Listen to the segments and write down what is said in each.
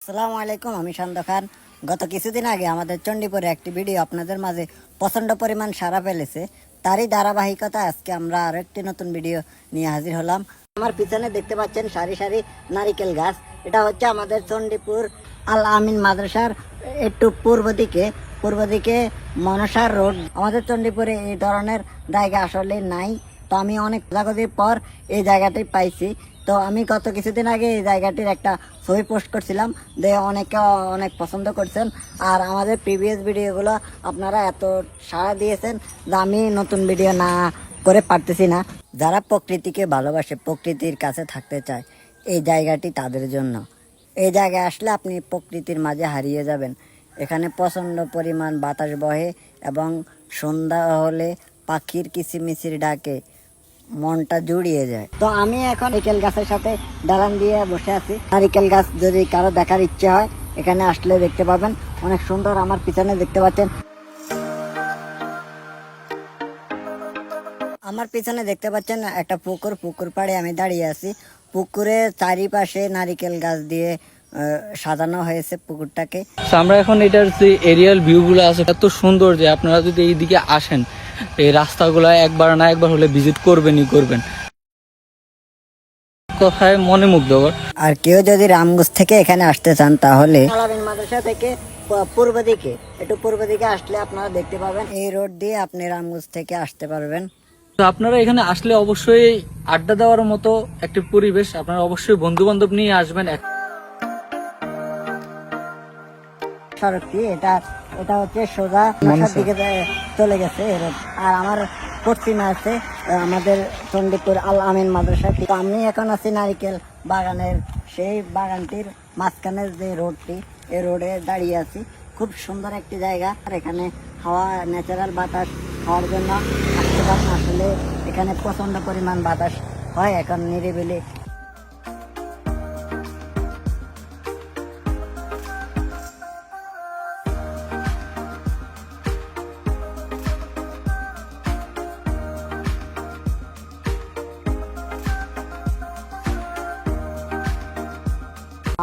আসসালামু আলাইকুম, আমি শান্ত খান। গত কিছুদিন আগে আমাদের চণ্ডীপুরে একটি ভিডিও আপনাদের মাঝে প্রচণ্ড পরিমাণ সাড়া ফেলেছে। তারই ধারাবাহিকতা আজকে আমরা আরো একটি নতুন ভিডিও নিয়ে হাজির হলাম। আমার পিছনে দেখতে পাচ্ছেন সারি সারি নারিকেল গাছ। এটা হচ্ছে আমাদের চণ্ডীপুর আল আমিন মাদ্রাসার একটু পূর্ব দিকে মনসার রোড। আমাদের চণ্ডীপুরে এই ধরনের জায়গা আসলে নাই। তো আমি অনেক খোঁজাখুঁজির পর এই জায়গাটি পাইছি। তো আমি গত কিছুদিন আগে এই জায়গাটির একটা ছবি পোস্ট করছিলাম, যে অনেকে অনেক পছন্দ করছেন। আর আমাদের প্রিভিয়াস ভিডিওগুলো আপনারা এত সাড়া দিয়েছেন যে আমি নতুন ভিডিও না করে পারতেছি না। যারা প্রকৃতিকে ভালোবাসে, প্রকৃতির কাছে থাকতে চায়, এই জায়গাটি তাদের জন্য। এই জায়গায় আসলে আপনি প্রকৃতির মাঝে হারিয়ে যাবেন। এখানে প্রচণ্ড পরিমাণ বাতাস বহে এবং সন্ধ্যা হলে পাখির কিচিরমিচির ডাকে মনটা জুড়িয়ে যায়। তো আমি এখন নারিকেল গাছের সাথে দালান দিয়ে বসে আছি। নারিকেল গাছ যদি কারো দেখার ইচ্ছে হয় এখানে আসলে দেখতে পাবেন, অনেক সুন্দর। আমার পিছনে দেখতে পাচ্ছেন, একটা পুকুর পাড়ে আমি দাঁড়িয়ে আছি। পুকুরের চারিপাশে নারিকেল গাছ দিয়ে সাজানো হয়েছে পুকুরটাকে। আমরা এখন এটার যে এরিয়াল ভিউগুলো আছে এত সুন্দর যে আপনারা যদি এইদিকে আসেন, এই রাস্তাগুলো একবার না একবার হলে ভিজিট করবেন। কথায় মনে মুগ্ধকর। আর কেউ যদি রামগঞ্জ থেকে এখানে আসতে চান তাহলে আলামিন মাদ্রাসা থেকে পূর্ব দিকে আসলে আপনারা দেখতে পাবেন এই রোড দিয়ে আপনি রামগঞ্জ থেকে আসতে পারবেন। তো আপনারা এখানে আসলে অবশ্যই আড্ডা দেওয়ার মতো একটি পরিবেশ। আপনারা অবশ্যই বন্ধু বান্ধব নিয়ে আসবেন। সড়কটি এটা হচ্ছে সোজা মনসার দিকে চলে গেছে। আর আমার পশ্চিমে আছে আমাদের চণ্ডীপুর আল আমিন মাদ্রাসা। তো আমি এখন আছি নারিকেল বাগানের, সেই বাগানটির মাঝখানের যে রোডটি, এই রোডে দাঁড়িয়ে আছি। খুব সুন্দর একটি জায়গা। আর এখানে হাওয়া, ন্যাচারাল বাতাস খাওয়ার জন্য আসতে পারেন। আসলে এখানে প্রচন্ড পরিমাণ বাতাস হয় এখন নিরিবিলি।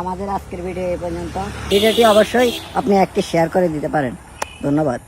আমাদের আজকের ভিডিও এই পর্যন্ত। ভিডিওটি অবশ্যই আপনি একটি শেয়ার করে দিতে পারেন। ধন্যবাদ।